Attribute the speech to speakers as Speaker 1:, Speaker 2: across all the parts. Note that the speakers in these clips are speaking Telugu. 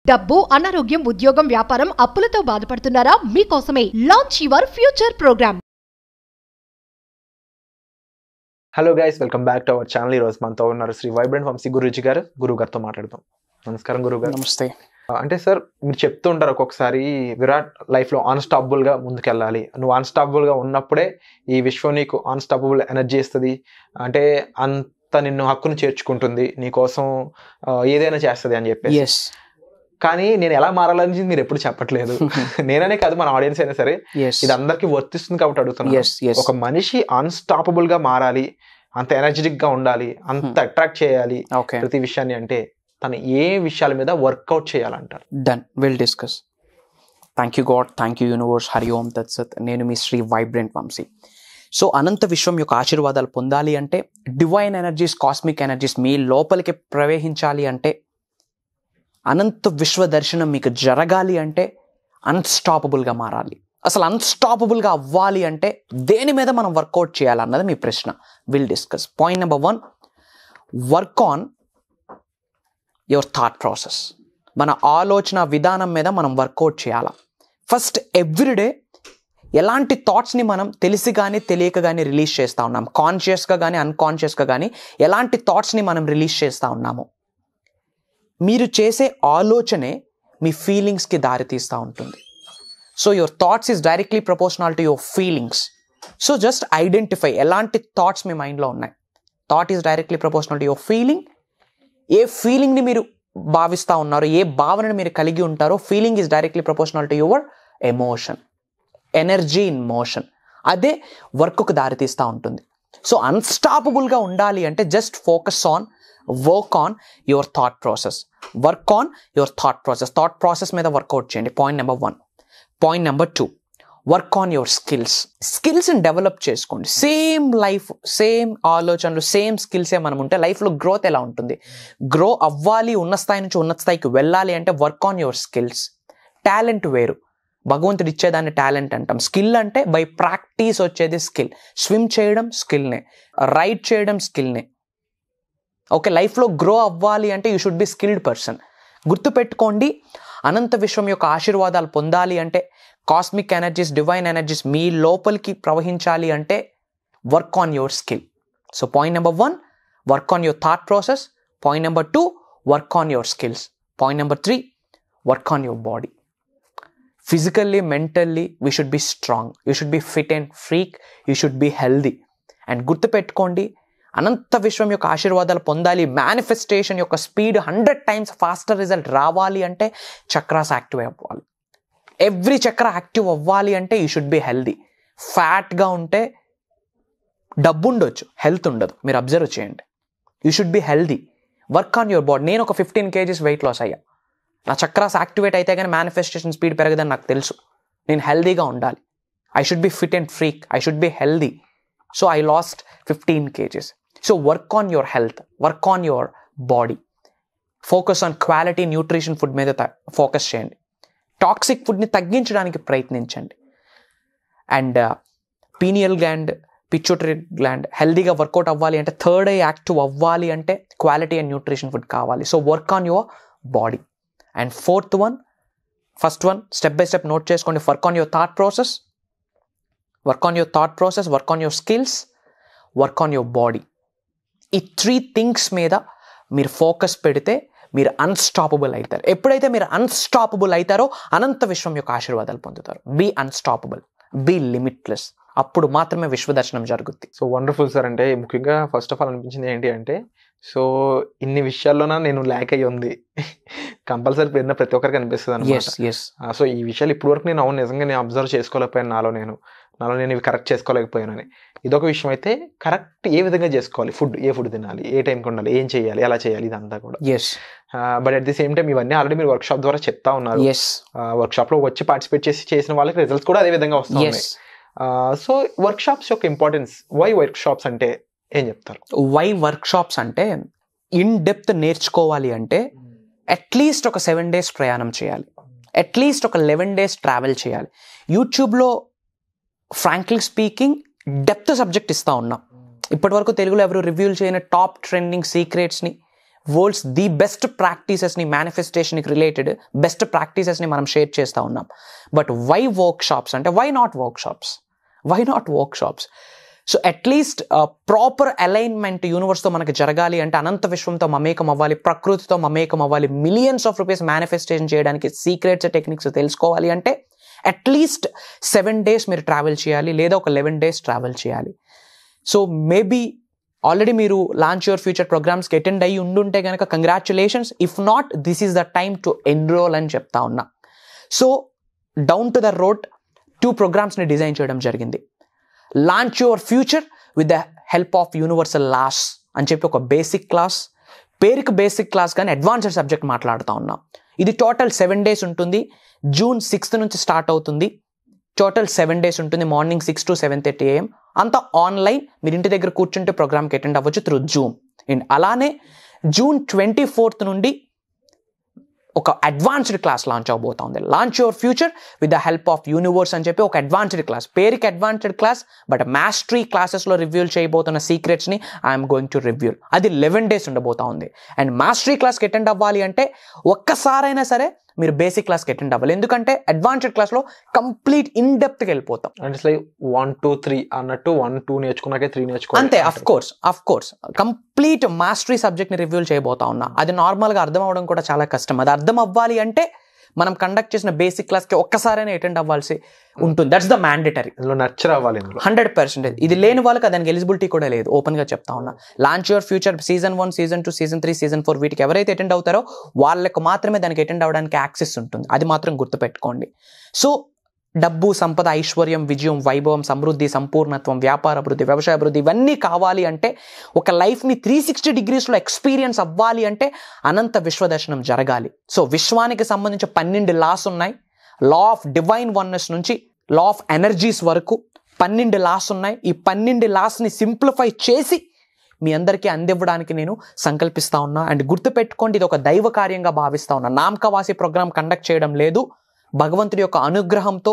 Speaker 1: డబ్బు, అనారోగ్యం, ఉద్యోగం, వ్యాపారం, అప్పులతో బాధపడుతున్నారా? మీకోసమే launch your future program.
Speaker 2: Hello guys, welcome back to our channel. ఈరోజు మనతో ఉన్నారు శ్రీ వైబ్రెంట్ వంశీ గురూజీ గారు. గురువు గారితో మాట్లాడదాం. నమస్కారం గురువు గారు.
Speaker 3: నమస్తే.
Speaker 2: అంటే సార్, మీరు చెప్తూ ఉంటారు ఒక్కొక్కసారి విరాట్ లైఫ్లో అన్స్టాపబుల్గా ముందుకెళ్ళాలి, నువ్వు అన్స్టాపబుల్గా ఉన్నప్పుడే ఈ విశ్వం నీకు అన్స్టాపబుల్ ఎనర్జీ ఇస్తుంది, అంటే అంత నిన్ను హక్కును చేర్చుకుంటుంది, నీకోసం ఏదైనా చేస్తుంది అని చెప్పేసి. కానీ నేను ఎలా మారాలని మీరు ఎప్పుడు చెప్పట్లేదు. నేననే కాదు, మన ఆడియన్స్ అయినా సరే ఇది అందరికీ వర్తిస్తుంది కాబట్టి అడుగుతున్నాను. ఒక మనిషి అన్స్టాపబుల్ గా మారాలి, అంత ఎనర్జెటిక్ గా ఉండాలి, అంత అట్రాక్ట్ చేయాలి ప్రతి విషయాన్ని, అంటే తను ఏ విషయాల మీద వర్కౌట్ చేయాలంటారు?
Speaker 3: Done, will discuss. Thank you god, thank you universe, Hari ఓం తత్సత్. నేను మీ శ్రీ వైబ్రెంట్ వంశీ. సో అనంత విశ్వం యొక్క ఆశీర్వాదాలు పొందాలి అంటే, డివైన్ ఎనర్జీస్, కాస్మిక్ ఎనర్జీస్ మీ లోపలికి ప్రవేశించాలి అంటే, అనంత విశ్వ దర్శనం మీకు జరగాలి అంటే అన్స్టాపబుల్గా మారాలి. అసలు అన్స్టాపబుల్గా అవ్వాలి అంటే దేని మీద మనం వర్కౌట్ చేయాలన్నది మీ ప్రశ్న. Will discuss. Point number 1, work on your thought process. మన ఆలోచన విధానం మీద మనం వర్కౌట్ చేయాలి. ఫస్ట్ ఎవ్రీడే ఎలాంటి థాట్స్ని మనం తెలిసి కానీ తెలియక కానీ రిలీజ్ చేస్తూ ఉన్నాం, కాన్షియస్గా కానీ అన్కాన్షియస్గా కానీ ఎలాంటి థాట్స్ని మనం రిలీజ్ చేస్తూ ఉన్నాము. మీరు చేసే ఆలోచనే మీ ఫీలింగ్స్కి దారితీస్తూ ఉంటుంది. So your thoughts is directly proportional to your feelings. So just identify ఎలాంటి థాట్స్ మీ మైండ్లో ఉన్నాయి. Thought is directly proportional to your feeling. ఏ ఫీలింగ్ని మీరు భావిస్తూ ఉన్నారో, ఏ భావనని మీరు కలిగి ఉంటారో, feeling is directly proportional to your emotion. Energy in motion, అదే వర్క్కు దారితీస్తూ ఉంటుంది. సో అన్స్టాపబుల్గా ఉండాలి అంటే just focus on, work on your thought process. Work on your thought process. Thought process మీద వర్కౌట్ చేయండి. Point number 1. Point number 2, work on your skills. స్కిల్స్ని డెవలప్ చేసుకోండి. సేమ్ లైఫ్, సేమ్ ఆలోచనలు, సేమ్ స్కిల్సే మనం ఉంటే లైఫ్లో గ్రోత్ ఎలా ఉంటుంది? గ్రో అవ్వాలి, ఉన్న స్థాయి నుంచి ఉన్నత స్థాయికి వెళ్ళాలి అంటే work on your skills. Talent వేరు, భగవంతుడు ఇచ్చేదాన్ని టాలెంట్ అంటాం. స్కిల్ అంటే బై ప్రాక్టీస్ వచ్చేది స్కిల్. స్విమ్ చేయడం స్కిల్నే, రైడ్ చేయడం స్కిల్నే. ఓకే, లైఫ్లో గ్రో అవ్వాలి అంటే you should be skilled person. గుర్తుపెట్టుకోండి, అనంత విశ్వం యొక్క ఆశీర్వాదాలు పొందాలి అంటే, కాస్మిక్ ఎనర్జీస్, డివైన్ ఎనర్జీస్ మీ లోపలికి ప్రవహించాలి అంటే work on your skill. So point number 1, work on your thought process. Point number 2, work on your skills. Point number 3, work on your body. Physically, mentally we should be strong, you should be fit and freak, you should be healthy. And గుర్తుపెట్టుకోండి, అనంత విశ్వం యొక్క ఆశీర్వాదాలు పొందాలి, మేనిఫెస్టేషన్ యొక్క స్పీడ్ 100 times ఫాస్టర్ రిజల్ట్ రావాలి అంటే చక్రాస్ యాక్టివ్ అవ్వాలి. ఎవ్రీ చక్ర యాక్టివ్ అవ్వాలి అంటే యూ షుడ్ బి హెల్దీ. ఫ్యాట్గా ఉంటే డబ్బు ఉండొచ్చు, హెల్త్ ఉండదు. మీరు అబ్జర్వ్ చేయండి. You should be healthy. Work on your body. నేను ఒక 15 kgs వెయిట్ లాస్ అయ్యా. నా చక్రాస్ యాక్టివేట్ అయితే కానీ మేనిఫెస్టేషన్ స్పీడ్ పెరగదని నాకు తెలుసు. నేను హెల్దీగా ఉండాలి. I should be fit and freak, I should be healthy. So I last 15 kgs. So work on your health, work on your body. Focus on quality nutrition food మీద ఫోకస్ చేయండి. టాక్సిక్ ఫుడ్ని తగ్గించడానికి ప్రయత్నించండి. And pineal gland, pituitary gland హెల్దీగా వర్కౌట్ అవ్వాలి అంటే, థర్డ్ ఐ యాక్టివ్ అవ్వాలి అంటే క్వాలిటీ అండ్ న్యూట్రిషన్ ఫుడ్ కావాలి. So work on your body. And fourth one, first one step by step note చేసుకోండి. Work on your thought process, work on your thought process, work on your skills, work on your body. ఈ 3 things మీద మీరు ఫోకస్ పెడితే మీరు అన్స్టాపబుల్ అవుతారు. ఎప్పుడైతే మీరు అన్స్టాపబుల్ అవుతారో అనంత విశ్వం యొక్క ఆశీర్వాదాలు పొందుతారు. Be unstoppable, be limitless. అప్పుడు మాత్రమే విశ్వదర్శనం జరుగుద్ది.
Speaker 2: So wonderful sir. అంటే ముఖ్యంగా ఫస్ట్ ఆఫ్ ఆల్ అనిపించింది ఏంటి అంటే, సో ఇన్ని విషయాల్లోనా నేను ల్యాక్ అయ్యి ఉంది, కంపల్సరీ పెరిగిన ప్రతి ఒక్కరికి అనిపిస్తుంది అనమాట. సో ఈ విషయాలు ఇప్పుడు వరకు నేను నిజంగా నేను అబ్జర్వ్ చేసుకోలేకపోయాను, నాలో నేను ఇవి కరెక్ట్ చేసుకోలేకపోయానని. ఇదొక విషయం. అయితే కరెక్ట్ ఏ విధంగా చేసుకోవాలి, ఫుడ్ ఏ ఫుడ్ తినాలి, ఏ టైంకి ఉండాలి, ఏం చేయాలి, ఎలా చేయాలి, ఇదంతా కూడా. But at the same time ఇవన్నీ ఆల్రెడీ మీరు వర్క్ షాప్ ద్వారా చెప్తా ఉన్నారు. వర్క్ షాప్ లో వచ్చి పార్టిసిపేట్ చేసిన వాళ్ళకి రిజల్ట్స్ కూడా అదే విధంగా వస్తున్నాయి. సో వర్క్ షాప్స్ యొక్క ఇంపార్టెన్స్, వై వర్క్ షాప్స్ అంటే ఏం చెప్తారు?
Speaker 3: వై వర్క్ షాప్స్ అంటే, ఇన్ డెప్త్ నేర్చుకోవాలి అంటే అట్లీస్ట్ ఒక 7 days ప్రయాణం చేయాలి, అట్లీస్ట్ ఒక 11 days ట్రావెల్ చేయాలి. యూట్యూబ్లో ఫ్రాంక్లీ స్పీకింగ్ డెప్త్ సబ్జెక్ట్ ఇస్తూ ఉన్నాం. ఇప్పటి వరకు తెలుగులో ఎవరు రివ్యూలు చేయని టాప్ ట్రెండింగ్ సీక్రెట్స్ని వరల్డ్స్ ది బెస్ట్ ప్రాక్టీసెస్ని, మేనిఫెస్టేషన్కి రిలేటెడ్ బెస్ట్ ప్రాక్టీసెస్ని మనం షేర్ చేస్తూ ఉన్నాం. బట్ వై వర్క్షాప్స్ అంటే why not workshops? So at least proper alignment యూనివర్స్తో మనకి జరగాలి అంటే, అనంత విశ్వంతో మమేకం అవ్వాలి, ప్రకృతితో మమేకం అవ్వాలి, మిలియన్స్ ఆఫ్ రూపీస్ మేనిఫెస్టేషన్ చేయడానికి సీక్రెట్స్, టెక్నిక్స్ తెలుసుకోవాలి అంటే అట్లీస్ట్ 7 days మీరు ట్రావెల్ చేయాలి, లేదా ఒక 11 days ట్రావెల్ చేయాలి. సో మేబీ ఆల్రెడీ మీరు లాంచ్ యువర్ ఫ్యూచర్ ప్రోగ్రామ్స్కి అటెండ్ అయ్యి ఉండుంటే కనుక congratulations. If not, this is the time to enrol అని చెప్తా ఉన్నా. So down to the road 2 programs design చేయడం జరిగింది. Launch your future with the help of universal laws అని చెప్పి ఒక బేసిక్ క్లాస్, పేరుకి బేసిక్ క్లాస్ కానీ అడ్వాన్స్డ్ సబ్జెక్ట్ మాట్లాడుతూ ఉన్నాం. ఇది టోటల్ 7 days ఉంటుంది. June 6th నుంచి స్టార్ట్ అవుతుంది. టోటల్ 7 days ఉంటుంది. Morning 6 to 7:30 AM. అంతా ఆన్లైన్. మీరు ఇంటి దగ్గర కూర్చుంటే ప్రోగ్రామ్కి అటెండ్ అవ్వచ్చు త్రూ జూమ్. అండ్ అలానే June 24th నుండి ఒక అడ్వాన్స్డ్ క్లాస్ లాంచ్ అవబోతుంది. Launch your future with the help of universe అని చెప్పి ఒక అడ్వాన్స్డ్ క్లాస్, పేరుకి అడ్వాన్స్డ్ క్లాస్ బట్ మాస్టరీ క్లాసెస్లో రివ్యూల్ చేయబోతున్న సీక్రెట్స్ని ఐఎమ్ గోయింగ్ టు రివ్యూల్. అది 11 days ఉండబోతా ఉంది. అండ్ మాస్టరీ క్లాస్కి అటెండ్ అవ్వాలి అంటే ఒక్కసారైనా సరే మీరు బేసిక్ క్లాస్కి అటెండ్ అవ్వాలి. ఎందుకంటే అడ్వాన్స్డ్ క్లాస్లో కంప్లీట్ ఇన్ డెప్త్కి వెళ్ళిపోతాం.
Speaker 2: అంటే లైక్ 1 2 3 అన్నట్టు 1 2 నేర్చుకున్నాకే 3 నేర్చుకోవాలి
Speaker 3: అంతే. అఫ్ కోర్స్ కంప్లీట్ మాస్టరీ సబ్జెక్ట్ని రివ్యూల్ చేయబోతా ఉన్నా. అది నార్మల్గా అర్థం అవ్వడం కూడా చాలా కష్టం. అది అర్థం అవ్వాలి అంటే మనం కండక్ట్ చేసిన బేసిక్ క్లాస్కి ఒక్కసారైనా అటెండ్ అవ్వాల్సి ఉంటుంది. That's the mandatory.
Speaker 2: నర్చర్ అవ్వాలి
Speaker 3: 100%. ఇది లేని వాళ్ళకి దానికి ఎలిజిబిలిటీ కూడా లేదు. ఓపెన్గా చెప్తా ఉన్నా. Launch your future Season 1, Season 2, Season 3, Season 4 వీటికి ఎవరైతే అటెండ్ అవుతారో వాళ్ళకు మాత్రమే దానికి అటెండ్ అవ్వడానికి యాక్సెస్ ఉంటుంది. అది మాత్రం గుర్తుపెట్టుకోండి. సో డబ్బు, సంపద, ఐశ్వర్యం, విజయం, వైభవం, సమృద్ధి, సంపూర్ణత్వం, వ్యాపార అభివృద్ధి, వ్యవసాయ అభివృద్ధి ఇవన్నీ కావాలి అంటే, ఒక లైఫ్ని 360 degreesలో ఎక్స్పీరియన్స్ అవ్వాలి అంటే అనంత విశ్వదర్శనం జరగాలి. సో విశ్వానికి సంబంధించి 12 laws ఉన్నాయి. లా ఆఫ్ డివైన్ వన్నెస్ నుంచి లా ఆఫ్ ఎనర్జీస్ వరకు 12 laws ఉన్నాయి. ఈ 12 laws సింప్లిఫై చేసి మీ అందరికీ అందివ్వడానికి నేను సంకల్పిస్తా ఉన్నా. అండ్ గుర్తుపెట్టుకోండి, ఇది ఒక దైవ కార్యంగా భావిస్తా ఉన్నా. నామకవాసి ప్రోగ్రామ్ కండక్ట్ చేయడం లేదు. భగవంతుడి యొక్క అనుగ్రహంతో,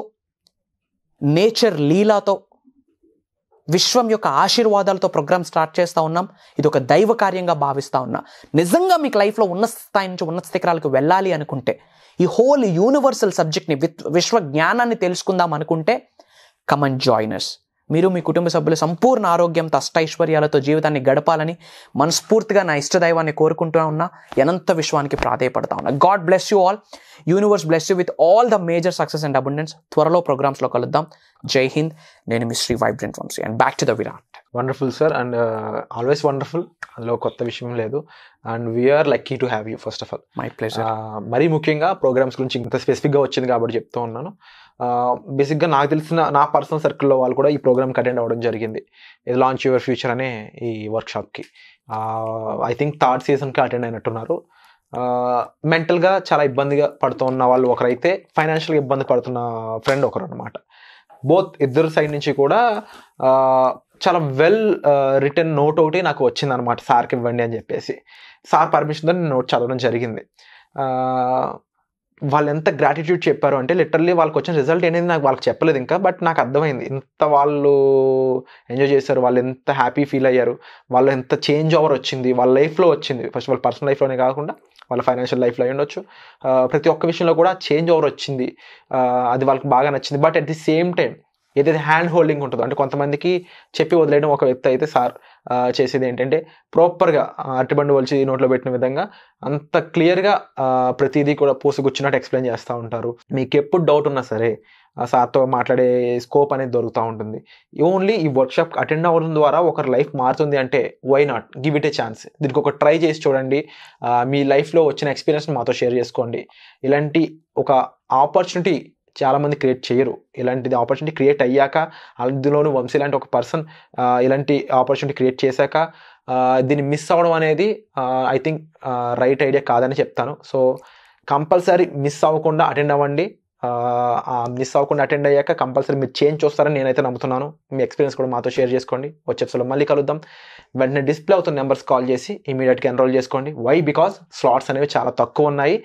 Speaker 3: నేచర్ లీలాతో, విశ్వం యొక్క ఆశీర్వాదాలతో ప్రోగ్రామ్ స్టార్ట్ చేస్తూ ఉన్నాం. ఇది ఒక దైవ కార్యంగా భావిస్తూ ఉన్నా. నిజంగా మీకు లైఫ్లో ఉన్నత స్థాయి నుంచి ఉన్నత శిఖరాలకు వెళ్ళాలి అనుకుంటే, ఈ హోల్ యూనివర్సల్ సబ్జెక్ట్ని విశ్వ జ్ఞానాన్ని తెలుసుకుందాం అనుకుంటే, కమ్ అండ్ జాయిన్ us. మీరు మీ కుటుంబ సభ్యులు సంపూర్ణ ఆరోగ్యంతో, అష్టైశ్వర్యాలతో జీవితాన్ని గడపాలని మనస్ఫూర్తిగా నా ఇష్టదైవాన్ని కోరుకుంటూ ఉన్నా. అనంత విశ్వానికి ప్రాధేయపడతా ఉన్నా. God bless you all. Universe bless you with all the major success and abundance. త్వరలో ప్రోగ్రామ్స్లో కలుద్దాం. జై హింద్. నేను మీ Shri vibrant Vamshi. And back to the Virat.
Speaker 2: Wonderful sir. And always wonderful. అందులో కొత్త విషయం లేదు. And we are lucky to have you first of all.
Speaker 3: My pleasure.
Speaker 2: మరీ ముఖ్యంగా ప్రోగ్రామ్స్ గురించి ఇంత స్పెసిఫిక్గా వచ్చింది కాబట్టి చెప్తూ ఉన్నాను. బేసిక్గా నాకు తెలిసిన నా పర్సనల్ సర్కిల్లో వాళ్ళు కూడా ఈ ప్రోగ్రామ్కి అటెండ్ అవ్వడం జరిగింది. ఇది లాంచ్ యువర్ ఫ్యూచర్ అనే ఈ వర్క్షాప్కి. ఐ థింక్ 3rd seasonకి అటెండ్ అయినట్టున్నారు. మెంటల్గా చాలా ఇబ్బందిగా పడుతూ ఉన్న వాళ్ళు ఒకరైతే, ఫైనాన్షియల్గా ఇబ్బంది పడుతున్న ఫ్రెండ్ ఒకరు అనమాట. ఇద్దరు సైడ్ నుంచి కూడా చాలా వెల్ రిటర్న్ నోట్ ఒకటి నాకు వచ్చిందనమాట. సార్కి ఇవ్వండి అని చెప్పేసి సార్ పర్మిషన్తో నేను నోట్ చదవడం జరిగింది. వాళ్ళు ఎంత గ్రాటిట్యూడ్ చెప్పారు అంటే, లిటరల్లీ వాళ్ళకి వచ్చిన రిజల్ట్ అనేది నాకు వాళ్ళకి చెప్పలేదు ఇంకా, బట్ నాకు అర్థమైంది ఇంత వాళ్ళు ఎంజాయ్ చేశారు, వాళ్ళు ఎంత హ్యాపీ ఫీల్ అయ్యారు, వాళ్ళు ఎంత చేంజ్ ఓవర్ వచ్చింది వాళ్ళ లైఫ్లో వచ్చింది. ఫస్ట్ వాళ్ళ పర్సనల్ లైఫ్లోనే కాకుండా వాళ్ళ ఫైనాన్షియల్ లైఫ్లో అయి ఉండొచ్చు, ప్రతి ఒక్క విషయంలో కూడా చేంజ్ ఓవర్ వచ్చింది. అది వాళ్ళకి బాగా నచ్చింది. But at the same time ఏదైతే హ్యాండ్ హోల్డింగ్ ఉంటుందో, అంటే కొంతమందికి చెప్పి వదిలేయడం ఒక వ్యక్తి అయితే, సార్ చేసేది ఏంటంటే ప్రాపర్గా అరటిబండు వలిచి నోట్లో పెట్టిన విధంగా అంత క్లియర్గా ప్రతిదీ కూడా పూసగుచ్చినట్టు ఎక్స్ప్లెయిన్ చేస్తూ ఉంటారు. మీకు ఎప్పుడు డౌట్ ఉన్నా సరే సార్తో మాట్లాడే స్కోప్ అనేది దొరుకుతూ ఉంటుంది. ఓన్లీ ఈ వర్క్షాప్ అటెండ్ అవ్వడం ద్వారా ఒకరి లైఫ్ మారుతుంది అంటే why not give it a chance. దీనికి ఒక ట్రై చేసి చూడండి. మీ లైఫ్లో వచ్చిన ఎక్స్పీరియన్స్ మాతో షేర్ చేసుకోండి. ఇలాంటి ఒక ఆపర్చునిటీ చాలామంది క్రియేట్ చేయరు. ఇలాంటిది ఆపర్చునిటీ క్రియేట్ అయ్యాక, అందులోనూ వంశీ లాంటి ఒక పర్సన్ ఇలాంటి ఆపర్చునిటీ క్రియేట్ చేశాక దీన్ని మిస్ అవ్వడం అనేది ఐ థింక్ రైట్ ఐడియా కాదని చెప్తాను. సో కంపల్సరీ మిస్ అవ్వకుండా అటెండ్ అవ్వండి. మిస్ అవ్వకుండా అటెండ్ అయ్యాక కంపల్సరీ మీరు చేంజ్ చూస్తారని నేనైతే నమ్ముతున్నాను. మీ ఎక్స్పీరియన్స్ కూడా మాతో షేర్ చేసుకోండి. వచ్చే ఎపిసోడ్లో మళ్ళీ కలుద్దాం. వెంటనే డిస్ప్లే అవుతున్న నెంబర్స్ కాల్ చేసి ఇమీడియట్గా ఎన్రోల్ చేసుకోండి. వై? బికాజ్ స్లాట్స్ అనేవి చాలా తక్కువ ఉన్నాయి.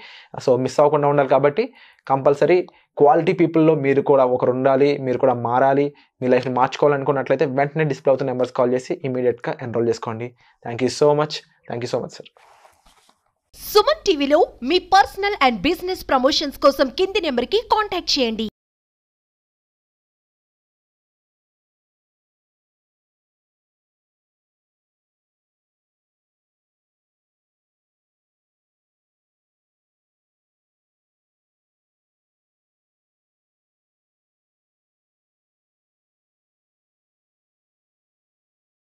Speaker 2: సో మిస్ అవ్వకుండా ఉండాలి కాబట్టి కంపల్సరీ క్వాలిటీ పీపుల్లో మీరు కూడా ఒకరు ఉండాలి, మీరు కూడా మారాలి, మీ లైఫ్ని మార్చుకోవాలనుకున్నట్లయితే వెంటనే డిస్ప్లే అవుతున్న నెంబర్స్ కాల్ చేసి ఇమీడియట్గా ఎన్రోల్ చేసుకోండి. Thank you so much sir.
Speaker 1: Suman టీవీలో మీ పర్సనల్ అండ్ బిజినెస్ ప్రమోషన్స్ కోసం కింది నెంబర్కి కాంటాక్ట్ చేయండి.